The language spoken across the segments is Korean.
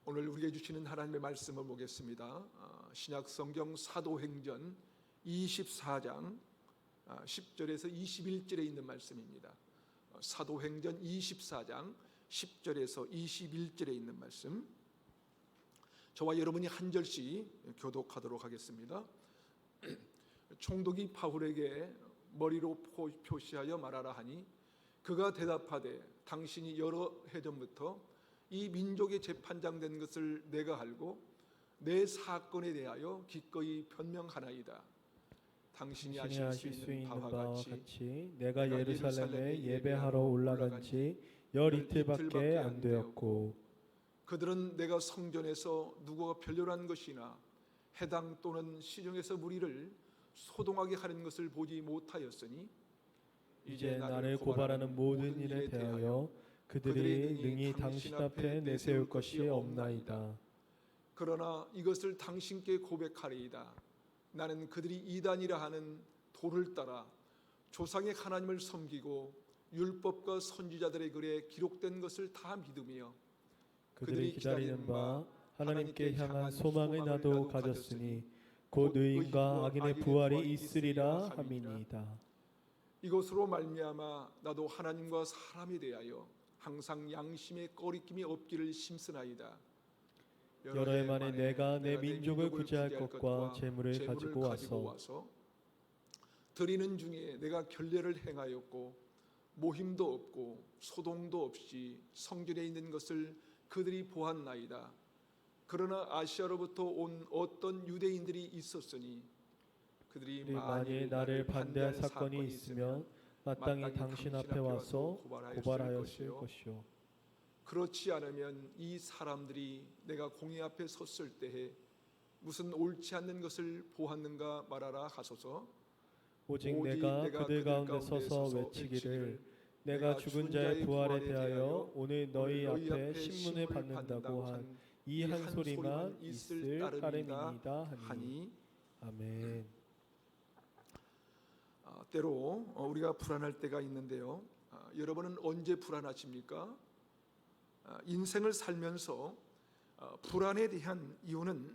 오늘 우리에게 주시는 하나님의 말씀을 보겠습니다. 신약 성경 사도행전 24장 10절에서 21절에 있는 말씀입니다. 사도행전 24장 10절에서 21절에 있는 말씀, 저와 여러분이 한 절씩 교독하도록 하겠습니다. 총독이 바울에게 머리로 표시하여 말하라 하니 그가 대답하되 당신이 여러 해 전부터 이 민족의 재판장 된 것을 내가 알고 내 사건에 대하여 기꺼이 변명하나이다. 당신이 아실 수 있는 바와 같이 내가 예루살렘에 예배하러 올라간 지 열 이틀밖에 안 되었고, 그들은 내가 성전에서 누구가 변론한 것이나 해당 또는 시중에서 무리를 소동하게 하는 것을 보지 못하였으니 이제 나를 고발하는 모든 일에 대하여 그들이 능히 당신 앞에 내세울 것이 없나이다. 그러나 이것을 당신께 고백하리이다. 나는 그들이 이단이라 하는 도를 따라 조상의 하나님을 섬기고 율법과 선지자들의 글에 기록된 것을 다 믿으며 그들이 기다리는 바 하나님께 향한 소망을 나도 가졌으니 곧 의인과 악인의 부활이 있으리라 함이니이다. 이것으로 말미암아 나도 하나님과 사람에 대하여 항상 양심의 꺼리낌이 없기를 심쓰나이다. 여러 해 만에 내가 내 민족을 구제할 것과 재물을 가지고 와서 드리는 중에 내가 결례를 행하였고 모힘도 없고 소동도 없이 성전에 있는 것을 그들이 보았나이다. 그러나 아시아로부터 온 어떤 유대인들이 있었으니 그들이 만일 나를 반대할 사건이 있으면 마땅히 당신 앞에 와서 고발하였을 것이요, 그렇지 않으면 이 사람들이 내가 공의 앞에 섰을 때에 무슨 옳지 않는 것을 보았는가 말하라 하소서. 오직 내가 그들 가운데 서서 외치기를 내가 죽은 자의 부활에 대하여 오늘 너희 앞에 신문을 받는다고 한 이 한 소리만 있을 따름이니이다 하니. 아멘. 때로 우리가 불안할 때가 있는데요. 여러분은 언제 불안하십니까? 인생을 살면서 불안에 대한 이유는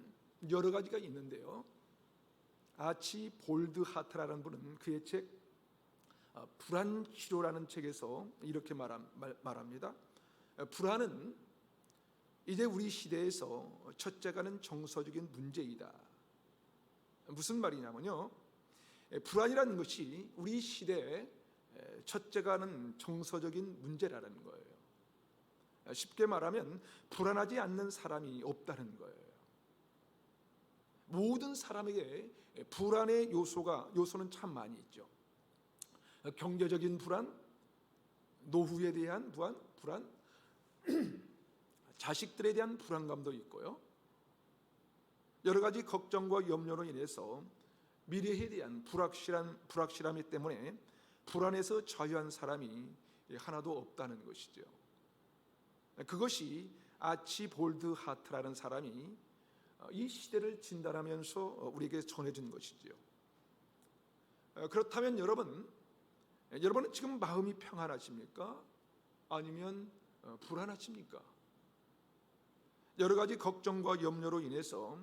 여러 가지가 있는데요. 아치 볼드 하트라는 분은 그의 책 불안 치료라는 책에서 이렇게 말합니다. 불안은 이제 우리 시대에서 첫째가는 정서적인 문제이다. 무슨 말이냐면요, 불안이라는 것이 우리 시대의 첫째가는 정서적인 문제라는 거예요. 쉽게 말하면 불안하지 않는 사람이 없다는 거예요. 모든 사람에게 불안의 요소는 참 많이 있죠. 경제적인 불안, 노후에 대한 불안, 자식들에 대한 불안감도 있고요. 여러 가지 걱정과 염려로 인해서 미래에 대한 불확실함이 때문에 불안에서 자유한 사람이 하나도 없다는 것이죠. 그것이 아치 볼드 하트라는 사람이 이 시대를 진단하면서 우리에게 전해준 것이지요. 그렇다면 여러분은 지금 마음이 평안하십니까? 아니면 불안하십니까? 여러 가지 걱정과 염려로 인해서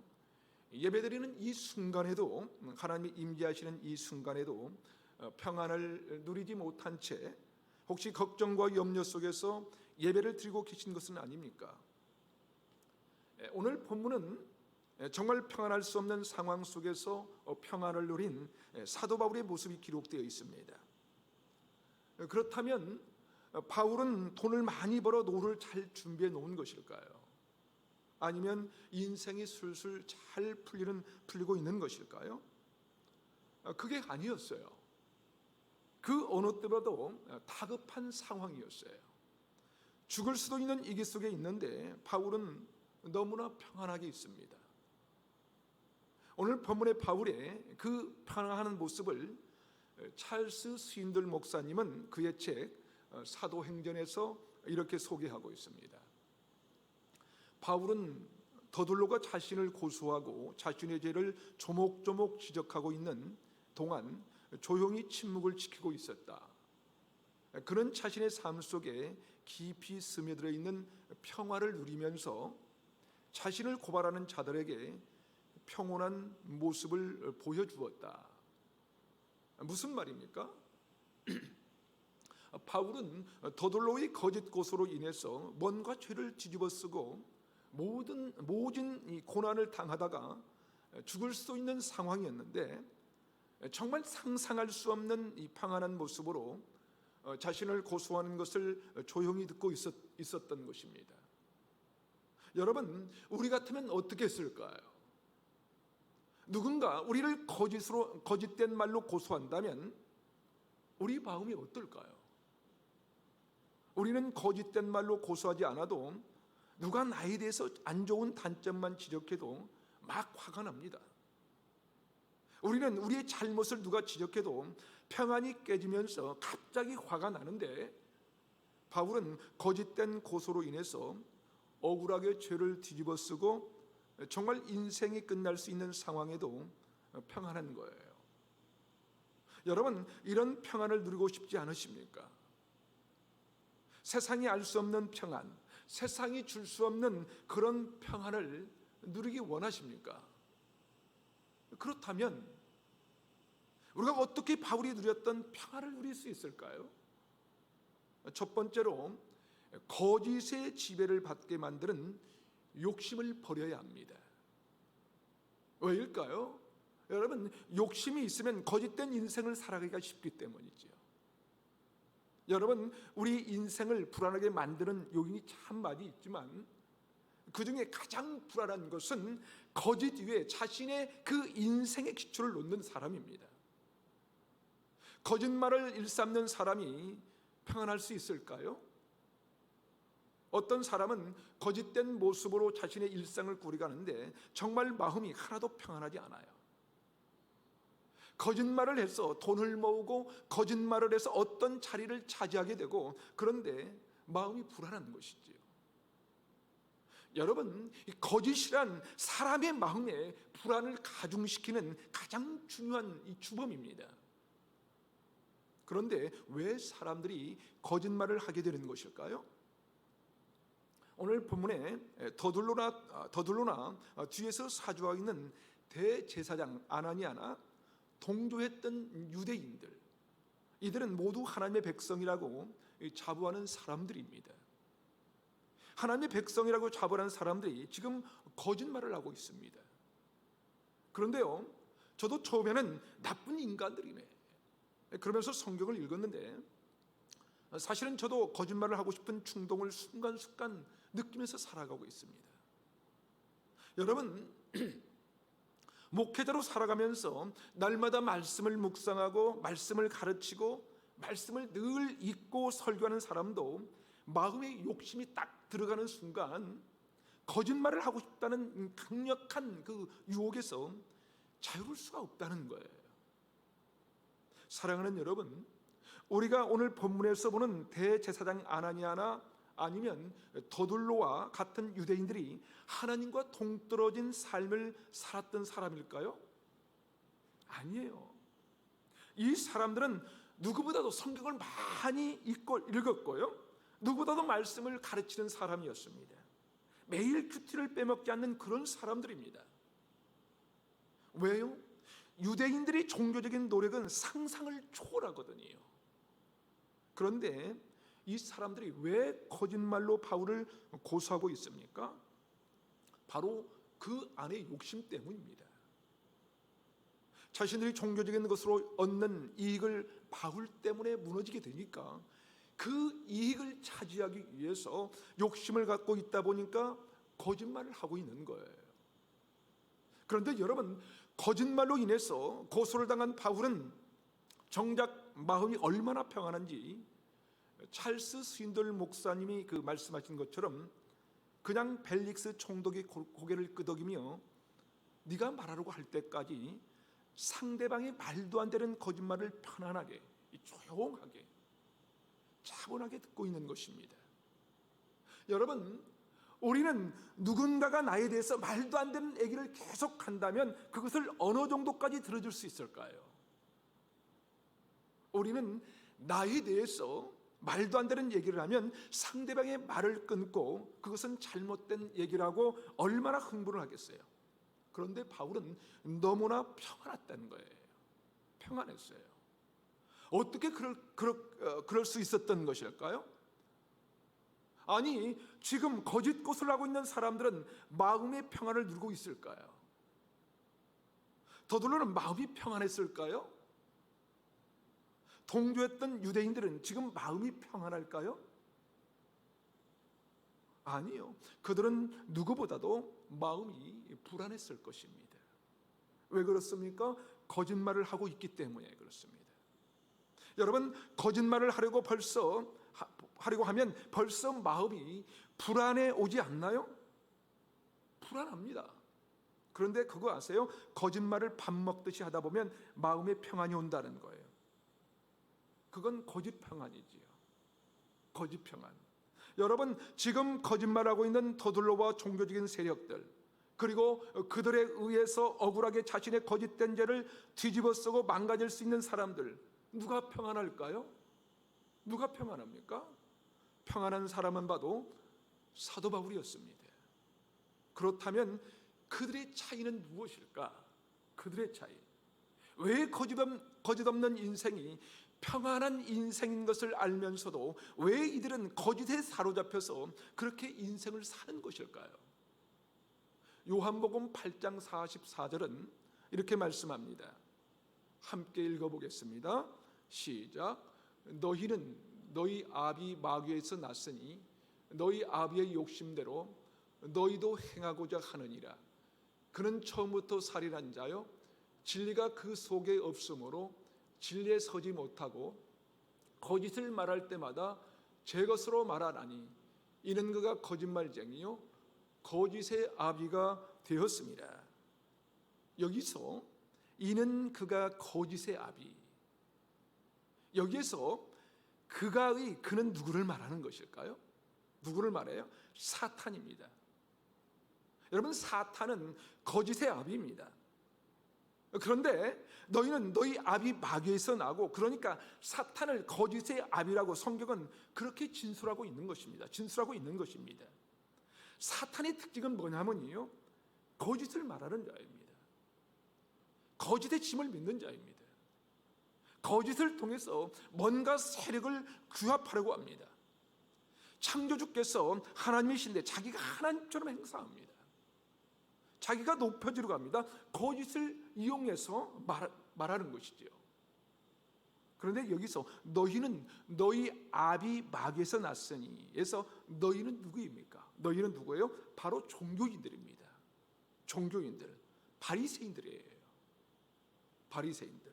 예배드리는 이 순간에도, 하나님이 임재하시는 이 순간에도 평안을 누리지 못한 채 혹시 걱정과 염려 속에서 예배를 드리고 계신 것은 아닙니까? 오늘 본문은 정말 평안할 수 없는 상황 속에서 평안을 누린 사도 바울의 모습이 기록되어 있습니다. 그렇다면 바울은 돈을 많이 벌어 노후를 잘 준비해 놓은 것일까요? 아니면 인생이 술술 잘 풀리고 있는 것일까요? 그게 아니었어요. 그 어느 때보다도 다급한 상황이었어요. 죽을 수도 있는 위기 속에 있는데 바울은 너무나 평안하게 있습니다. 오늘 본문의 바울의 그 평안한 모습을 찰스 스윈들 목사님은 그의 책 사도행전에서 이렇게 소개하고 있습니다. 바울은 더둘로가 자신을 고소하고 자신의 죄를 조목조목 지적하고 있는 동안 조용히 침묵을 지키고 있었다. 그는 자신의 삶 속에 깊이 스며들어 있는 평화를 누리면서 자신을 고발하는 자들에게 평온한 모습을 보여주었다. 무슨 말입니까? 바울은 더둘로의 거짓 고소로 인해서 뭔가 죄를 뒤집어쓰고 모든 이 고난을 당하다가 죽을 수 있는 상황이었는데, 정말 상상할 수 없는 이 평안한 모습으로 자신을 고소하는 것을 조용히 듣고 있었던 것입니다. 여러분, 우리 같으면 어떻게 했을까요? 누군가 우리를 거짓된 말로 고소한다면 우리 마음이 어떨까요? 우리는 거짓된 말로 고소하지 않아도 누가 나에 대해서 안 좋은 단점만 지적해도 막 화가 납니다. 우리는 우리의 잘못을 누가 지적해도 평안이 깨지면서 갑자기 화가 나는데, 바울은 거짓된 고소로 인해서 억울하게 죄를 뒤집어쓰고 정말 인생이 끝날 수 있는 상황에도 평안한 거예요. 여러분, 이런 평안을 누리고 싶지 않으십니까? 세상이 알 수 없는 평안, 세상이 줄 수 없는 그런 평안을 누리기 원하십니까? 그렇다면 우리가 어떻게 바울이 누렸던 평안을 누릴 수 있을까요? 첫 번째로, 거짓의 지배를 받게 만드는 욕심을 버려야 합니다. 왜일까요? 여러분, 욕심이 있으면 거짓된 인생을 살아가기가 쉽기 때문이죠. 여러분, 우리 인생을 불안하게 만드는 요인이 참 많이 있지만 그 중에 가장 불안한 것은 거짓 위에 자신의 그 인생의 기초를 놓는 사람입니다. 거짓말을 일삼는 사람이 평안할 수 있을까요? 어떤 사람은 거짓된 모습으로 자신의 일상을 꾸려가는데 정말 마음이 하나도 평안하지 않아요. 거짓말을 해서 돈을 모으고 거짓말을 해서 어떤 자리를 차지하게 되고, 그런데 마음이 불안한 것이지요. 여러분, 이 거짓이란 사람의 마음에 불안을 가중시키는 가장 중요한 이 주범입니다. 그런데 왜 사람들이 거짓말을 하게 되는 것일까요? 오늘 본문에 더둘로나 뒤에서 사주하고 있는 대제사장 아나니아나 동조했던 유대인들, 이들은 모두 하나님의 백성이라고 자부하는 사람들입니다. 하나님의 백성이라고 자부하는 사람들이 지금 거짓말을 하고 있습니다. 그런데요, 저도 처음에는 나쁜 인간들이네 그러면서 성경을 읽었는데, 사실은 저도 거짓말을 하고 싶은 충동을 순간순간 느끼면서 살아가고 있습니다. 여러분, 목회자로 살아가면서 날마다 말씀을 묵상하고 말씀을 가르치고 말씀을 늘 읽고 설교하는 사람도 마음에 욕심이 딱 들어가는 순간 거짓말을 하고 싶다는 강력한 그 유혹에서 자유로울 수가 없다는 거예요. 사랑하는 여러분, 우리가 오늘 본문에서 보는 대제사장 아나니아나 아니면 더둘로와 같은 유대인들이 하나님과 동떨어진 삶을 살았던 사람일까요? 아니에요. 이 사람들은 누구보다도 성경을 많이 읽었고요, 누구보다도 말씀을 가르치는 사람이었습니다. 매일 큐티를 빼먹지 않는 그런 사람들입니다. 왜요? 유대인들의 종교적인 노력은 상상을 초월하거든요. 그런데 이 사람들이 왜 거짓말로 바울을 고소하고 있습니까? 바로 그 안의 욕심 때문입니다. 자신들이 종교적인 것으로 얻는 이익을 바울 때문에 무너지게 되니까 그 이익을 차지하기 위해서 욕심을 갖고 있다 보니까 거짓말을 하고 있는 거예요. 그런데 여러분, 거짓말로 인해서 고소를 당한 바울은 정작 마음이 얼마나 평안한지 찰스 스윈들 목사님이 그 말씀하신 것처럼 그냥 벨릭스 총독이 고개를 끄덕이며 네가 말하려고 할 때까지 상대방이 말도 안 되는 거짓말을 편안하게, 조용하게, 차분하게 듣고 있는 것입니다. 여러분, 우리는 누군가가 나에 대해서 말도 안 되는 얘기를 계속 한다면 그것을 어느 정도까지 들어줄 수 있을까요? 우리는 나에 대해서 말도 안 되는 얘기를 하면 상대방의 말을 끊고 그것은 잘못된 얘기라고 얼마나 흥분을 하겠어요. 그런데 바울은 너무나 평안했다는 거예요. 평안했어요. 어떻게 그럴 수 있었던 것일까요? 아니, 지금 거짓 고소를 하고 있는 사람들은 마음의 평안을 누리고 있을까요? 더불어는 마음이 평안했을까요? 동조했던 유대인들은 지금 마음이 평안할까요? 아니요. 그들은 누구보다도 마음이 불안했을 것입니다. 왜 그렇습니까? 거짓말을 하고 있기 때문에 그렇습니다. 여러분, 거짓말을 하려고 하면 벌써 마음이 불안해 오지 않나요? 불안합니다. 그런데 그거 아세요? 거짓말을 밥 먹듯이 하다 보면 마음에 평안이 온다는 거예요. 그건 거짓 평안이지요. 거짓 평안. 여러분, 지금 거짓말하고 있는 더둘로와 종교적인 세력들, 그리고 그들에 의해서 억울하게 자신의 거짓된 죄를 뒤집어 쓰고 망가질 수 있는 사람들, 누가 평안할까요? 누가 평안합니까? 평안한 사람은 봐도 사도 바울이었습니다. 그렇다면 그들의 차이는 무엇일까? 그들의 차이. 왜 거짓 없는 인생이 평안한 인생인 것을 알면서도 왜 이들은 거짓에 사로잡혀서 그렇게 인생을 사는 것일까요? 요한복음 8장 44절은 이렇게 말씀합니다. 함께 읽어보겠습니다. 시작. 너희는 너희 아비 마귀에서 났으니 너희 아비의 욕심대로 너희도 행하고자 하느니라. 그는 처음부터 살인한 자요 진리가 그 속에 없으므로 진리에 서지 못하고 거짓을 말할 때마다 제 것으로 말하나니 이는 그가 거짓말쟁이요 거짓의 아비가 되었습니다. 여기서 이는 그가 거짓의 아비, 여기에서 그는 누구를 말하는 것일까요? 누구를 말해요? 사탄입니다. 여러분, 사탄은 거짓의 아비입니다. 그런데 너희는 너희 아비 마귀에서 나고, 그러니까 사탄을 거짓의 아비라고 성경은 그렇게 진술하고 있는 것입니다. 진술하고 있는 것입니다. 사탄의 특징은 뭐냐면요, 거짓을 말하는 자입니다. 거짓의 짐을 믿는 자입니다. 거짓을 통해서 뭔가 세력을 규합하려고 합니다. 창조주께서 하나님이신데 자기가 하나님처럼 행사합니다. 자기가 높여지려고 합니다. 거짓을 이용해서 말하는 것이지요. 그런데 여기서 너희는 너희 아비 마귀에서 났으니, 에서 너희는 누구입니까? 너희는 누구예요? 바로 종교인들입니다. 종교인들, 바리새인들이에요. 바리새인들.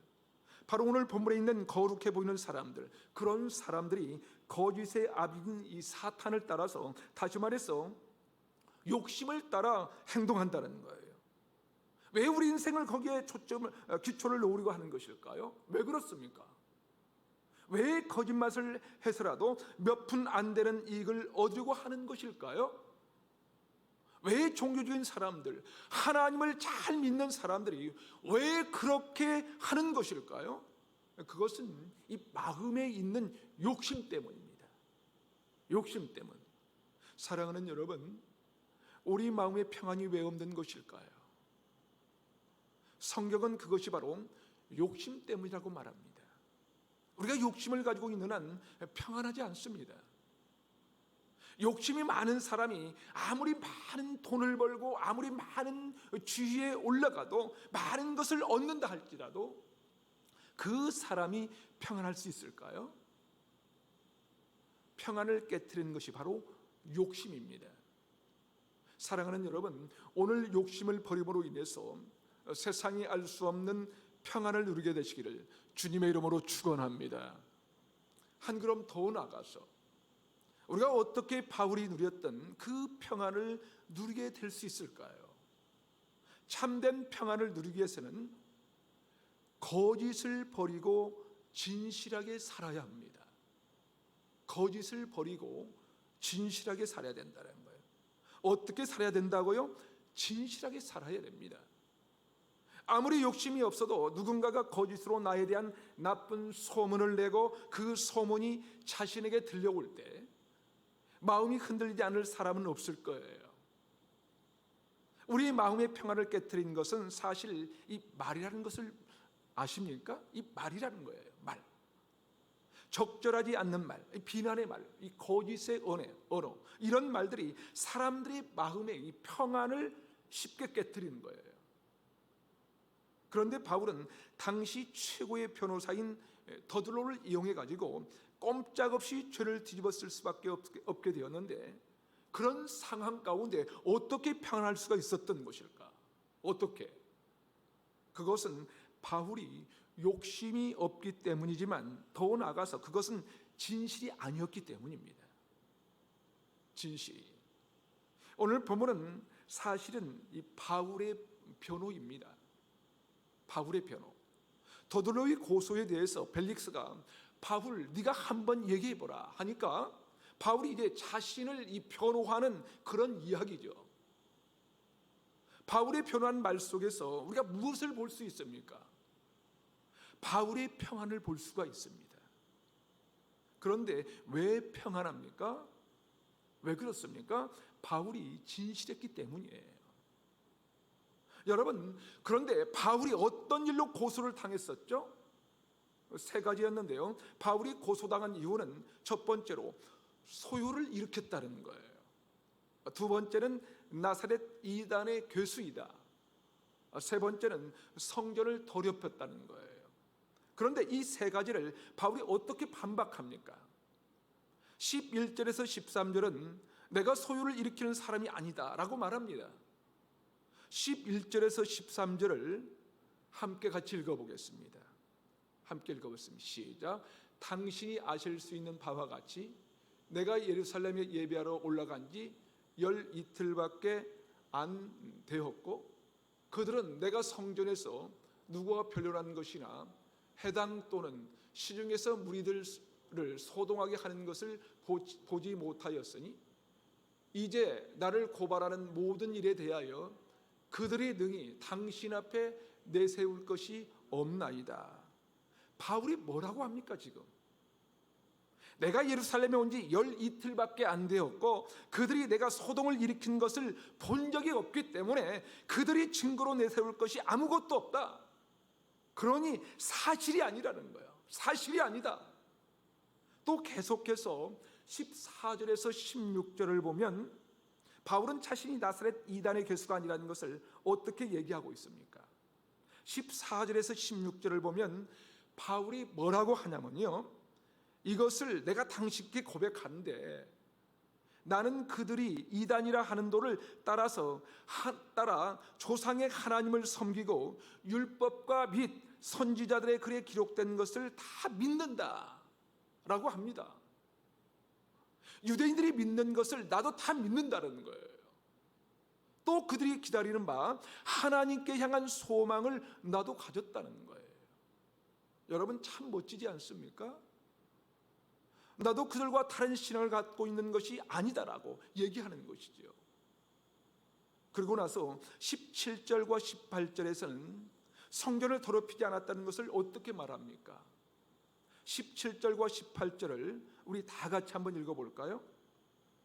바로 오늘 본문에 있는 거룩해 보이는 사람들, 그런 사람들이 거짓의 아비인 이 사탄을 따라서, 다시 말해서 욕심을 따라 행동한다는 거예요. 왜 우리 인생을 거기에 기초를 놓으려고 하는 것일까요? 왜 그렇습니까? 왜 거짓말을 해서라도 몇 푼 안 되는 이익을 얻으려고 하는 것일까요? 왜 종교적인 사람들, 하나님을 잘 믿는 사람들이 왜 그렇게 하는 것일까요? 그것은 이 마음에 있는 욕심 때문입니다. 욕심 때문. 사랑하는 여러분, 우리 마음의 평안이 왜 없는 것일까요? 성경은 그것이 바로 욕심 때문이라고 말합니다. 우리가 욕심을 가지고 있는 한 평안하지 않습니다. 욕심이 많은 사람이 아무리 많은 돈을 벌고 아무리 많은 지위에 올라가도 많은 것을 얻는다 할지라도 그 사람이 평안할 수 있을까요? 평안을 깨트리는 것이 바로 욕심입니다. 사랑하는 여러분, 오늘 욕심을 버림으로 인해서 세상이 알 수 없는 평안을 누리게 되시기를 주님의 이름으로 축원합니다. 한 걸음 더 나아가서 우리가 어떻게 바울이 누렸던 그 평안을 누리게 될 수 있을까요? 참된 평안을 누리기 위해서는 거짓을 버리고 진실하게 살아야 합니다. 거짓을 버리고 진실하게 살아야 된다는 거예요. 어떻게 살아야 된다고요? 진실하게 살아야 됩니다. 아무리 욕심이 없어도 누군가가 거짓으로 나에 대한 나쁜 소문을 내고 그 소문이 자신에게 들려올 때 마음이 흔들리지 않을 사람은 없을 거예요. 우리의 마음의 평안을 깨트린 것은 사실 이 말이라는 것을 아십니까? 이 말이라는 거예요. 말. 적절하지 않는 말, 비난의 말, 이 거짓의 언어, 이런 말들이 사람들의 마음의 이 평안을 쉽게 깨트리는 거예요. 그런데 바울은 당시 최고의 변호사인 더들로를 이용해 가지고 꼼짝없이 죄를 뒤집었을 수밖에 없게 되었는데, 그런 상황 가운데 어떻게 평안할 수가 있었던 것일까? 어떻게? 그것은 바울이 욕심이 없기 때문이지만 더 나아가서 그것은 진실이 아니었기 때문입니다. 진실이. 오늘 본문은 사실은 이 바울의 변호입니다. 바울의 변호. 더들로의 고소에 대해서 벨릭스가 바울 네가 한번 얘기해보라 하니까 바울이 이제 자신을 이 변호하는 그런 이야기죠. 바울의 변호한 말 속에서 우리가 무엇을 볼 수 있습니까? 바울의 평안을 볼 수가 있습니다. 그런데 왜 평안합니까? 왜 그렇습니까? 바울이 진실했기 때문이에요. 여러분, 그런데 바울이 어떤 일로 고소를 당했었죠? 세 가지였는데요. 바울이 고소당한 이유는 첫 번째로 소요를 일으켰다는 거예요. 두 번째는 나사렛 이단의 괴수이다. 세 번째는 성전을 더럽혔다는 거예요. 그런데 이 세 가지를 바울이 어떻게 반박합니까? 11절에서 13절은 내가 소요를 일으키는 사람이 아니다 라고 말합니다. 11절에서 13절을 함께 같이 읽어보겠습니다. 함께 읽어보겠습니다. 시작. 당신이 아실 수 있는 바와 같이 내가 예루살렘에 예배하러 올라간 지 열 이틀밖에 안 되었고 그들은 내가 성전에서 누구와 변론한 것이나 해당 또는 시중에서 무리들을 소동하게 하는 것을 보지 못하였으니 이제 나를 고발하는 모든 일에 대하여 그들의 능히 당신 앞에 내세울 것이 없나이다. 바울이 뭐라고 합니까 지금? 내가 예루살렘에 온 지 열 이틀밖에 안 되었고 그들이 내가 소동을 일으킨 것을 본 적이 없기 때문에 그들이 증거로 내세울 것이 아무것도 없다. 그러니 사실이 아니라는 거예요. 사실이 아니다. 또 계속해서 14절에서 16절을 보면 바울은 자신이 나사렛 이단의 괴수가 아니라는 것을 어떻게 얘기하고 있습니까? 14절에서 16절을 보면 바울이 뭐라고 하냐면요, 이것을 내가 당신께 고백하는데 나는 그들이 이단이라 하는 도를 따라 조상의 하나님을 섬기고 율법과 및 선지자들의 글에 기록된 것을 다 믿는다 라고 합니다. 유대인들이 믿는 것을 나도 다 믿는다는 거예요. 또 그들이 기다리는 바 하나님께 향한 소망을 나도 가졌다는 거예요. 여러분 참 멋지지 않습니까? 나도 그들과 다른 신앙을 갖고 있는 것이 아니다라고 얘기하는 것이죠. 그리고 나서 17절과 18절에서는 성전을 더럽히지 않았다는 것을 어떻게 말합니까? 17절과 18절을 우리 다 같이 한번 읽어볼까요?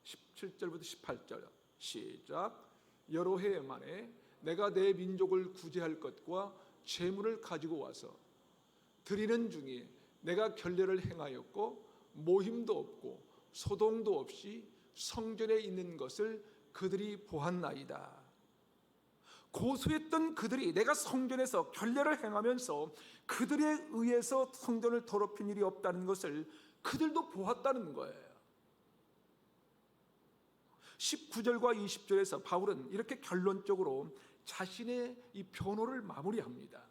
17절부터 18절 시작. 여러 해 만에 내가 내 민족을 구제할 것과 재물을 가지고 와서 드리는 중에 내가 결례를 행하였고 모임도 없고 소동도 없이 성전에 있는 것을 그들이 보았나이다. 고소했던 그들이 내가 성전에서 결례를 행하면서 그들에 의해서 성전을 더럽힌 일이 없다는 것을 그들도 보았다는 거예요. 19절과 20절에서 바울은 이렇게 결론적으로 자신의 이 변호를 마무리합니다.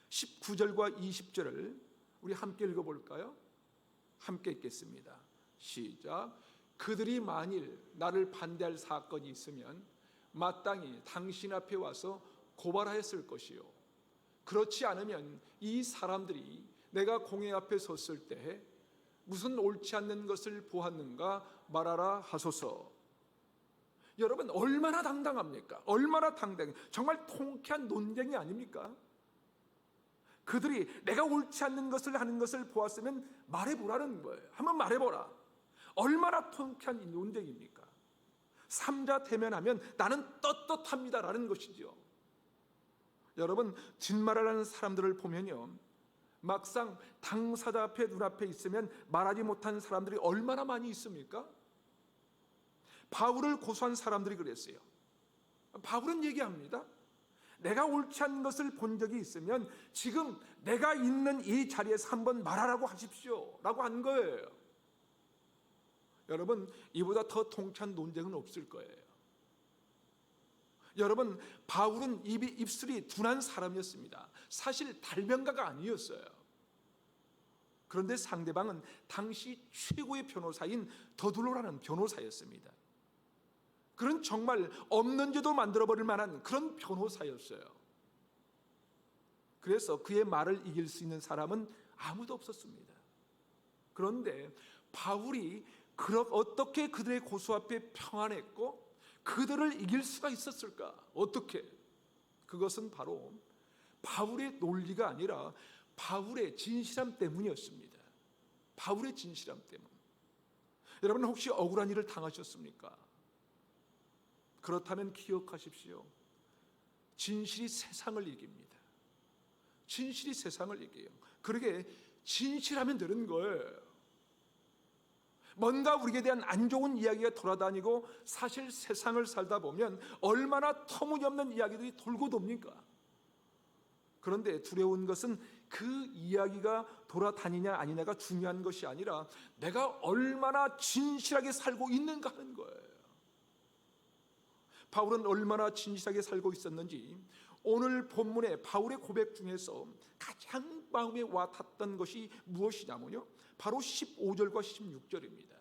19절과 20절을 우리 함께 읽어볼까요? 함께 읽겠습니다. 시작. 그들이 만일 나를 반대할 사건이 있으면 마땅히 당신 앞에 와서 고발하였을 것이요, 그렇지 않으면 이 사람들이 내가 공회 앞에 섰을 때 무슨 옳지 않는 것을 보았는가 말하라 하소서. 여러분 얼마나 당당합니까? 얼마나 당당해. 정말 통쾌한 논쟁이 아닙니까? 그들이 내가 옳지 않는 것을 하는 것을 보았으면 말해보라는 거예요. 한번 말해보라. 얼마나 통쾌한 이 논쟁입니까? 삼자 대면하면 나는 떳떳합니다라는 것이죠. 여러분 진말을 하는 사람들을 보면요, 막상 당사자 앞에 눈앞에 있으면 말하지 못한 사람들이 얼마나 많이 있습니까? 바울을 고소한 사람들이 그랬어요. 바울은 얘기합니다. 내가 옳지 않은 것을 본 적이 있으면 지금 내가 있는 이 자리에서 한번 말하라고 하십시오 라고 한 거예요. 여러분 이보다 더 통쾌한 논쟁은 없을 거예요. 여러분 바울은 입술이 둔한 사람이었습니다. 사실 달명가가 아니었어요. 그런데 상대방은 당시 최고의 변호사인 더둘로라는 변호사였습니다. 그런 정말 없는 죄도 만들어버릴 만한 그런 변호사였어요. 그래서 그의 말을 이길 수 있는 사람은 아무도 없었습니다. 그런데 바울이 어떻게 그들의 고소 앞에 평안했고 그들을 이길 수가 있었을까? 어떻게? 그것은 바로 바울의 논리가 아니라 바울의 진실함 때문이었습니다. 바울의 진실함 때문. 여러분 혹시 억울한 일을 당하셨습니까? 그렇다면 기억하십시오. 진실이 세상을 이깁니다. 진실이 세상을 이겨요. 그러게 진실하면 되는 거예요. 뭔가 우리에 대한 안 좋은 이야기가 돌아다니고 사실 세상을 살다 보면 얼마나 터무니없는 이야기들이 돌고 돕니까? 그런데 두려운 것은 그 이야기가 돌아다니냐 아니냐가 중요한 것이 아니라 내가 얼마나 진실하게 살고 있는가 하는 거예요. 바울은 얼마나 진실하게 살고 있었는지 오늘 본문의 바울의 고백 중에서 가장 마음에 와닿던 것이 무엇이냐면요, 바로 15절과 16절입니다.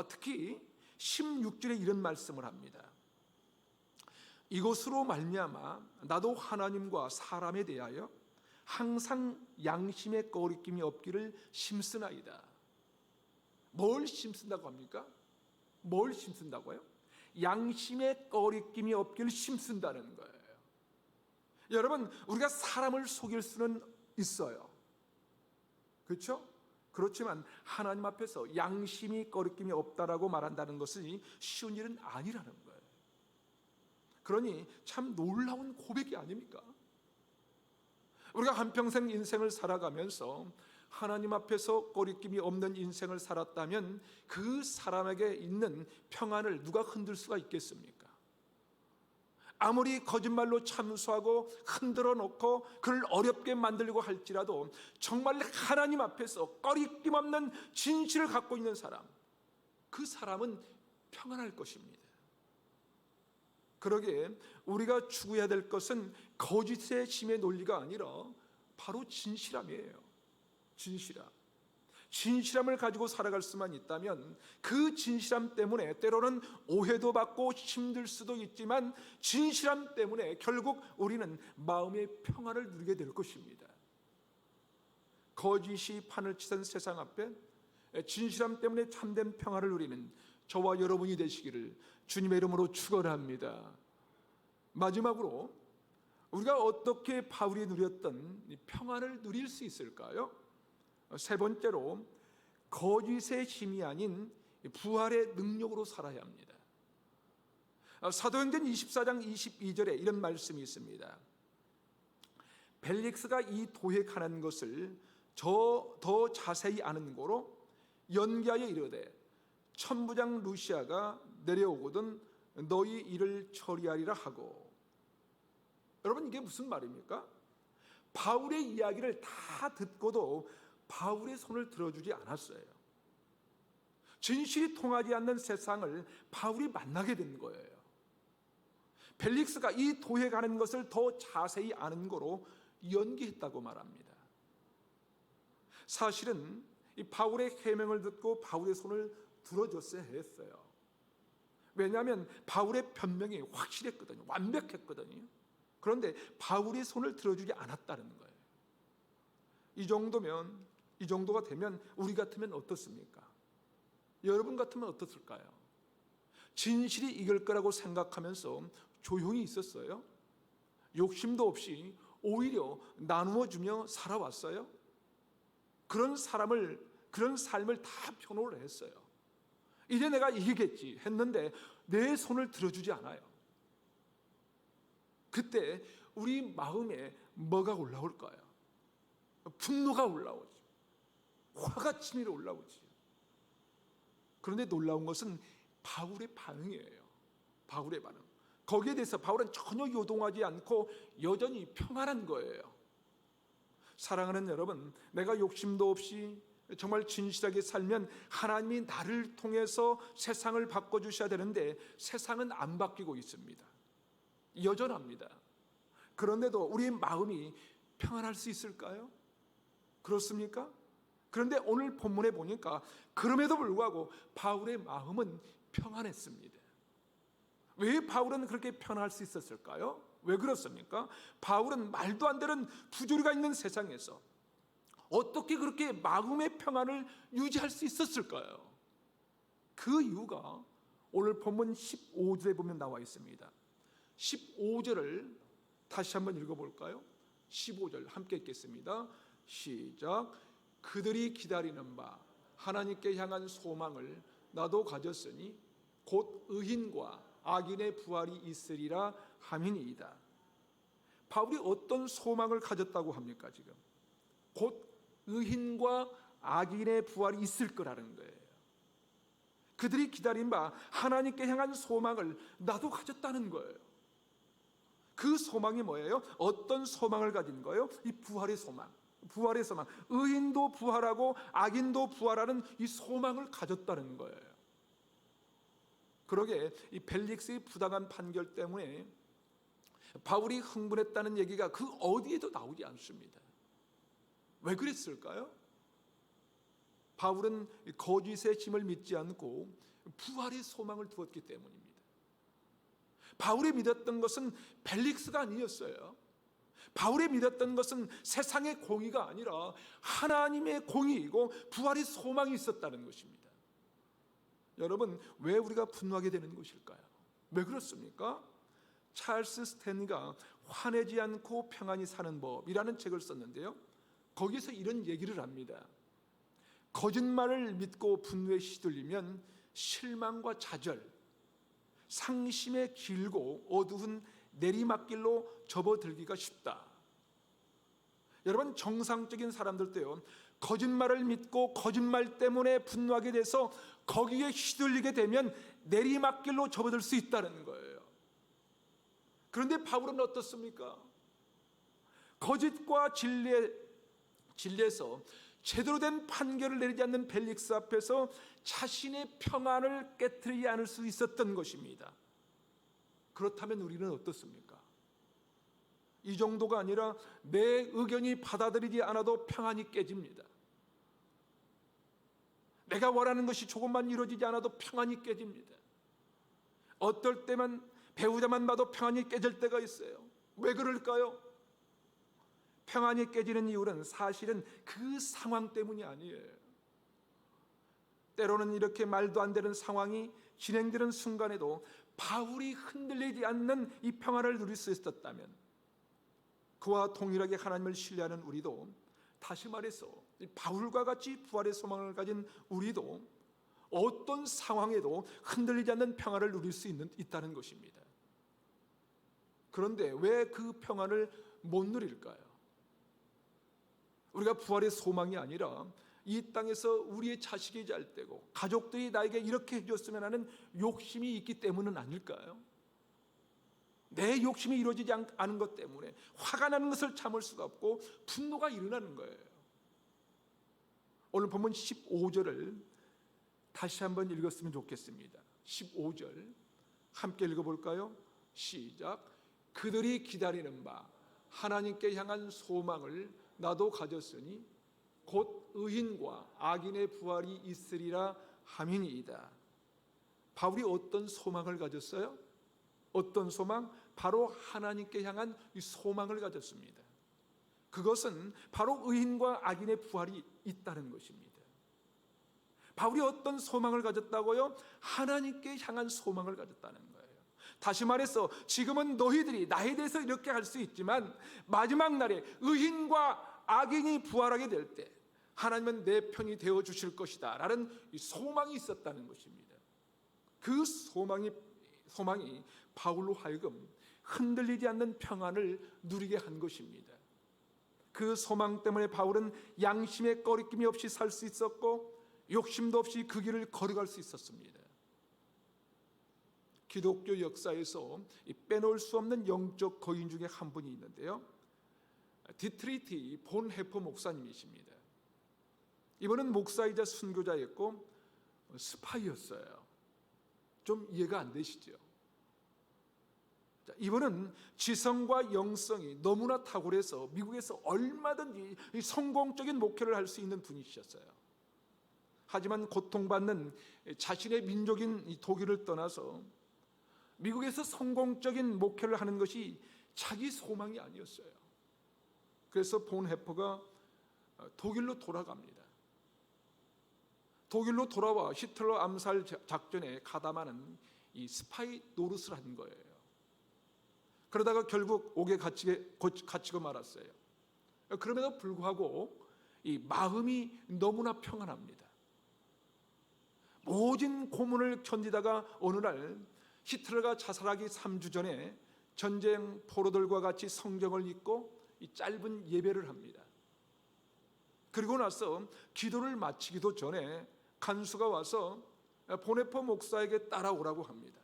특히 16절에 이런 말씀을 합니다. 이것으로 말미암아 나도 하나님과 사람에 대하여 항상 양심의 거리낌이 없기를 심쓰나이다. 뭘 심쓴다고 합니까? 뭘 심쓴다고요? 양심의 거리낌이 없기를 심쓴다는 거예요. 여러분 우리가 사람을 속일 수는 있어요. 그렇죠? 그렇지만 하나님 앞에서 양심이 거리낌이 없다라고 말한다는 것은 쉬운 일은 아니라는 거예요. 그러니 참 놀라운 고백이 아닙니까? 우리가 한평생 인생을 살아가면서 하나님 앞에서 거리낌이 없는 인생을 살았다면 그 사람에게 있는 평안을 누가 흔들 수가 있겠습니까? 아무리 거짓말로 참수하고 흔들어 놓고 그를 어렵게 만들려고 할지라도 정말 하나님 앞에서 거리낌 없는 진실을 갖고 있는 사람, 그 사람은 평안할 것입니다. 그러기에 우리가 추구해야 될 것은 거짓의 힘의 논리가 아니라 바로 진실함이에요. 진실함을 가지고 살아갈 수만 있다면 그 진실함 때문에 때로는 오해도 받고 힘들 수도 있지만 진실함 때문에 결국 우리는 마음의 평안을 누리게 될 것입니다. 거짓이 판을 치던 세상 앞에 진실함 때문에 참된 평안을 누리는 저와 여러분이 되시기를 주님의 이름으로 축원합니다. 마지막으로 우리가 어떻게 바울이 누렸던 이 평안을 누릴 수 있을까요? 세 번째로 거짓의 힘이 아닌 부활의 능력으로 살아야 합니다. 사도행전 24장 22절에 이런 말씀이 있습니다. 벨릭스가 이 도획하는 것을 더 자세히 아는 고로 연기하여 이르되 천부장 루시아가 내려오거든 너희 일을 처리하리라 하고. 여러분 이게 무슨 말입니까? 바울의 이야기를 다 듣고도 바울의 손을 들어주지 않았어요. 진실이 통하지 않는 세상을 바울이 만나게 된 거예요. 벨릭스가 이 도획하는 것을 더 자세히 아는 거로 연기했다고 말합니다. 사실은 이 바울의 해명을 듣고 바울의 손을 들어줬어야 했어요. 왜냐하면 바울의 변명이 확실했거든요. 완벽했거든요. 그런데 바울의 손을 들어주지 않았다는 거예요. 이 정도가 되면 우리 같으면 어떻습니까? 여러분 같으면 어떻을까요? 진실이 이길 거라고 생각하면서 조용히 있었어요? 욕심도 없이 오히려 나누어 주며 살아왔어요? 그런 삶을 다 변호를 했어요. 이제 내가 이기겠지 했는데 내 손을 들어주지 않아요. 그때 우리 마음에 뭐가 올라올까요? 분노가 올라오지. 화가 치밀어 올라오지. 그런데 놀라운 것은 바울의 반응이에요. 바울의 반응. 거기에 대해서 바울은 전혀 요동하지 않고 여전히 평안한 거예요. 사랑하는 여러분, 내가 욕심도 없이 정말 진실하게 살면 하나님이 나를 통해서 세상을 바꿔주셔야 되는데 세상은 안 바뀌고 있습니다. 여전합니다. 그런데도 우리의 마음이 평안할 수 있을까요? 그렇습니까? 그런데 오늘 본문에 보니까 그럼에도 불구하고 바울의 마음은 평안했습니다. 왜 바울은 그렇게 편안할 수 있었을까요? 왜 그렇습니까? 바울은 말도 안 되는 부조리가 있는 세상에서 어떻게 그렇게 마음의 평안을 유지할 수 있었을까요? 그 이유가 오늘 본문 15절에 보면 나와 있습니다. 15절을 다시 한번 읽어볼까요? 15절 함께 읽겠습니다. 시작. 그들이 기다리는 바 하나님께 향한 소망을 나도 가졌으니 곧 의인과 악인의 부활이 있으리라 함이니이다. 바울이 어떤 소망을 가졌다고 합니까? 지금 곧 의인과 악인의 부활이 있을 거라는 거예요. 그들이 기다린 바 하나님께 향한 소망을 나도 가졌다는 거예요. 그 소망이 뭐예요? 어떤 소망을 가진 거예요? 이 부활의 소망. 부활의 소망. 의인도 부활하고 악인도 부활하는 이 소망을 가졌다는 거예요. 그러게 이 벨릭스의 부당한 판결 때문에 바울이 흥분했다는 얘기가 그 어디에도 나오지 않습니다. 왜 그랬을까요? 바울은 거짓의 힘을 믿지 않고 부활의 소망을 두었기 때문입니다. 바울이 믿었던 것은 벨릭스가 아니었어요. 바울이 믿었던 것은 세상의 공의가 아니라 하나님의 공의이고 부활의 소망이 있었다는 것입니다. 여러분, 왜 우리가 분노하게 되는 것일까요? 왜 그렇습니까? 찰스 스탠리가 화내지 않고 평안히 사는 법이라는 책을 썼는데요, 거기서 이런 얘기를 합니다. 거짓말을 믿고 분노에 시들리면 실망과 좌절, 상심의 길고 어두운 내리막길로 접어들기가 쉽다. 여러분, 정상적인 사람들도요, 거짓말을 믿고 거짓말 때문에 분노하게 돼서 거기에 휘둘리게 되면 내리막길로 접어들 수 있다는 거예요. 그런데 바울은 어떻습니까? 거짓과 진리에서 제대로 된 판결을 내리지 않는 벨릭스 앞에서 자신의 평안을 깨트리지 않을 수 있었던 것입니다. 그렇다면 우리는 어떻습니까? 이 정도가 아니라 내 의견이 받아들이지 않아도 평안이 깨집니다. 내가 원하는 것이 조금만 이루어지지 않아도 평안이 깨집니다. 어떨 때만 배우자만 봐도 평안이 깨질 때가 있어요. 왜 그럴까요? 평안이 깨지는 이유는 사실은 그 상황 때문이 아니에요. 때로는 이렇게 말도 안 되는 상황이 진행되는 순간에도 바울이 흔들리지 않는 이 평안을 누릴 수 있었다면, 그와 동일하게 하나님을 신뢰하는 우리도, 다시 말해서 바울과 같이 부활의 소망을 가진 우리도 어떤 상황에도 흔들리지 않는 평안을 누릴 수 있다는 것입니다. 그런데 왜 그 평안을 못 누릴까요? 우리가 부활의 소망이 아니라 이 땅에서 우리의 자식이 잘 되고 가족들이 나에게 이렇게 해줬으면 하는 욕심이 있기 때문은 아닐까요? 내 욕심이 이루어지지 않은 것 때문에 화가 나는 것을 참을 수가 없고 분노가 일어나는 거예요. 오늘 본문 15절을 다시 한번 읽었으면 좋겠습니다. 15절 함께 읽어볼까요? 시작. 그들이 기다리는 바 하나님께 향한 소망을 나도 가졌으니 곧 의인과 악인의 부활이 있으리라 함이니이다. 바울이 어떤 소망을 가졌어요? 어떤 소망? 바로 하나님께 향한 이 소망을 가졌습니다. 그것은 바로 의인과 악인의 부활이 있다는 것입니다. 바울이 어떤 소망을 가졌다고요? 하나님께 향한 소망을 가졌다는 거예요. 다시 말해서 지금은 너희들이 나에 대해서 이렇게 할 수 있지만 마지막 날에 의인과 악인이 부활하게 될 때 하나님은 내 편이 되어 주실 것이다 라는 소망이 있었다는 것입니다. 그 소망이 바울로 하여금 흔들리지 않는 평안을 누리게 한 것입니다. 그 소망 때문에 바울은 양심의 꺼리낌이 없이 살 수 있었고 욕심도 없이 그 길을 걸어갈 수 있었습니다. 기독교 역사에서 빼놓을 수 없는 영적 거인 중에 한 분이 있는데요, 디트리히 본헤퍼 목사님이십니다. 이분은 목사이자 순교자였고 스파이였어요. 좀 이해가 안 되시죠? 이분은 지성과 영성이 너무나 탁월해서 미국에서 얼마든지 성공적인 목회를 할 수 있는 분이셨어요. 하지만 고통받는 자신의 민족인 독일을 떠나서 미국에서 성공적인 목회를 하는 것이 자기 소망이 아니었어요. 그래서 본헤퍼가 독일로 돌아갑니다. 독일로 돌아와 히틀러 암살 작전에 가담하는 이 스파이 노릇을 한 거예요. 그러다가 결국 옥에 갇히고 말았어요. 그럼에도 불구하고 이 마음이 너무나 평안합니다. 모진 고문을 견디다가 어느 날 히틀러가 자살하기 3주 전에 전쟁 포로들과 같이 성경을 읽고 이 짧은 예배를 합니다. 그리고 나서 기도를 마치기도 전에 간수가 와서 본헤퍼 목사에게 따라오라고 합니다.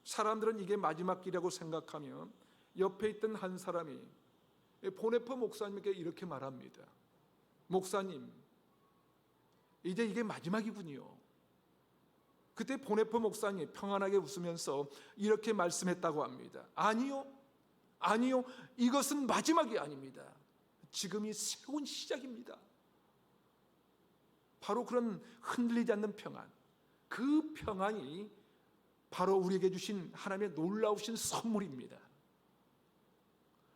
사람들은 이게 마지막 길이라고 생각하면 옆에 있던 한 사람이 본헤퍼 목사님에게 이렇게 말합니다. 목사님, 이제 이게 마지막이군요. 그때 본헤퍼 목사님이 평안하게 웃으면서 이렇게 말씀했다고 합니다. 아니요, 이것은 마지막이 아닙니다. 지금이 새로운 시작입니다. 바로 그런 흔들리지 않는 평안, 그 평안이 바로 우리에게 주신 하나님의 놀라우신 선물입니다.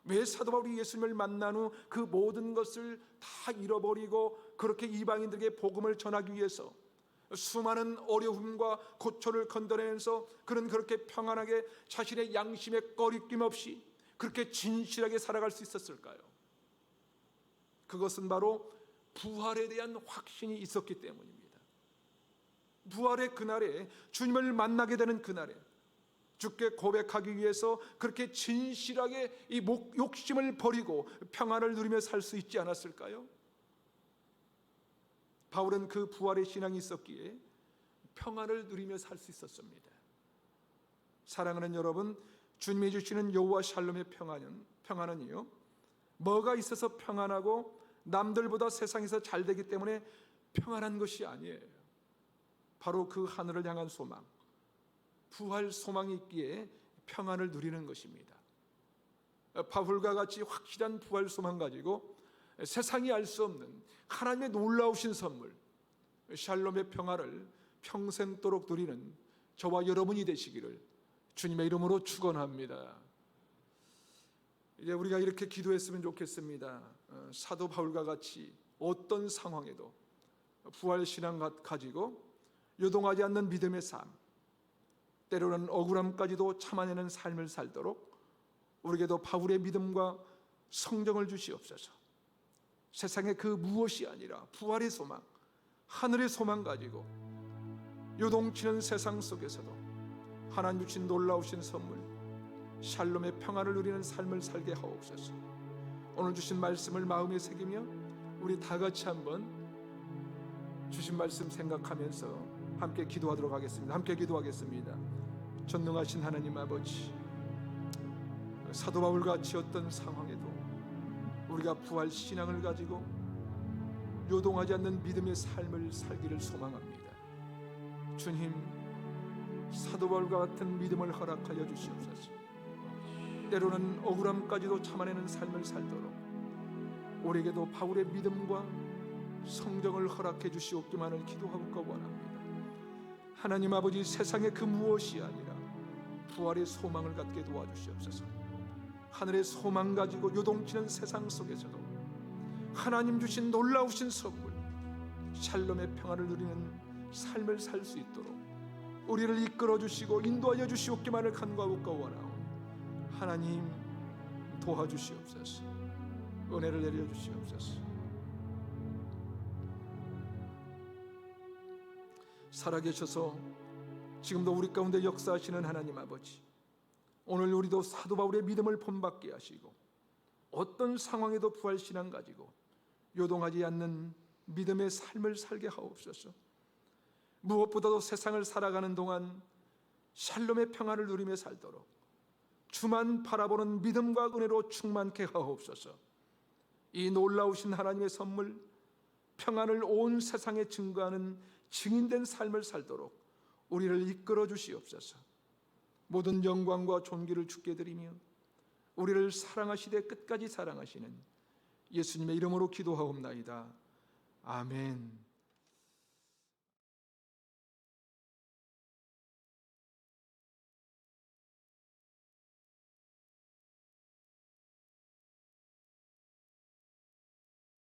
왜 사도 바울이 예수님을 만난 후 그 모든 것을 다 잃어버리고 그렇게 이방인들에게 복음을 전하기 위해서 수많은 어려움과 고초를 건너면서 그는 그렇게 평안하게 자신의 양심에 꺼리낌 없이 그렇게 진실하게 살아갈 수 있었을까요? 그것은 바로 부활에 대한 확신이 있었기 때문입니다. 부활의 그날에 주님을 만나게 되는 그날에 주께 고백하기 위해서 그렇게 진실하게 이 욕심을 버리고 평안을 누리며 살 수 있지 않았을까요? 바울은 그 부활의 신앙이 있었기에 평안을 누리며 살 수 있었습니다. 사랑하는 여러분, 주님이 주시는 여호와 샬롬의 평안은요, 뭐가 있어서 평안하고 남들보다 세상에서 잘 되기 때문에 평안한 것이 아니에요. 바로 그 하늘을 향한 소망, 부활 소망이 있기에 평안을 누리는 것입니다. 바울과 같이 확실한 부활 소망 가지고 세상이 알 수 없는 하나님의 놀라우신 선물, 샬롬의 평화를 평생도록 누리는 저와 여러분이 되시기를 주님의 이름으로 축원합니다. 이제 우리가 이렇게 기도했으면 좋겠습니다. 사도 바울과 같이 어떤 상황에도 부활 신앙 가지고 요동하지 않는 믿음의 삶, 때로는 억울함까지도 참아내는 삶을 살도록 우리에게도 바울의 믿음과 성정을 주시옵소서. 세상의 그 무엇이 아니라 부활의 소망, 하늘의 소망 가지고 요동치는 세상 속에서도 하나님 주신 놀라우신 선물 샬롬의 평안을 누리는 삶을 살게 하옵소서. 오늘 주신 말씀을 마음에 새기며 우리 다 같이 한번 주신 말씀 생각하면서 함께 기도하도록 하겠습니다. 함께 기도하겠습니다. 전능하신 하나님 아버지, 사도 바울같이 어떤 상황에도 우리가 부활 신앙을 가지고 요동하지 않는 믿음의 삶을 살기를 소망합니다. 주님, 사도 바울과 같은 믿음을 허락하여 주시옵소서. 때로는 억울함까지도 참아내는 삶을 살도록 우리에게도 바울의 믿음과 성정을 허락해 주시옵기만을 기도하고 원합니다. 하나님 아버지, 세상의 그 무엇이 아니라 부활의 소망을 갖게 도와주시옵소서. 하늘의 소망 가지고 요동치는 세상 속에서도 하나님 주신 놀라우신 선물 샬롬의 평안을 누리는 삶을 살 수 있도록 우리를 이끌어 주시고 인도하여 주시옵기만을 간구하고 원하오. 하나님 도와주시옵소서. 은혜를 내려 주시옵소서. 살아계셔서 지금도 우리 가운데 역사하시는 하나님 아버지, 오늘 우리도 사도 바울의 믿음을 본받게 하시고 어떤 상황에도 부활신앙 가지고 요동하지 않는 믿음의 삶을 살게 하옵소서. 무엇보다도 세상을 살아가는 동안 샬롬의 평안을 누리며 살도록 주만 바라보는 믿음과 은혜로 충만케 하옵소서. 이 놀라우신 하나님의 선물 평안을 온 세상에 증거하는 증인된 삶을 살도록 우리를 이끌어 주시옵소서. 모든 영광과 존귀를 주께 드리며 우리를 사랑하시되 끝까지 사랑하시는 예수님의 이름으로 기도하옵나이다. 아멘.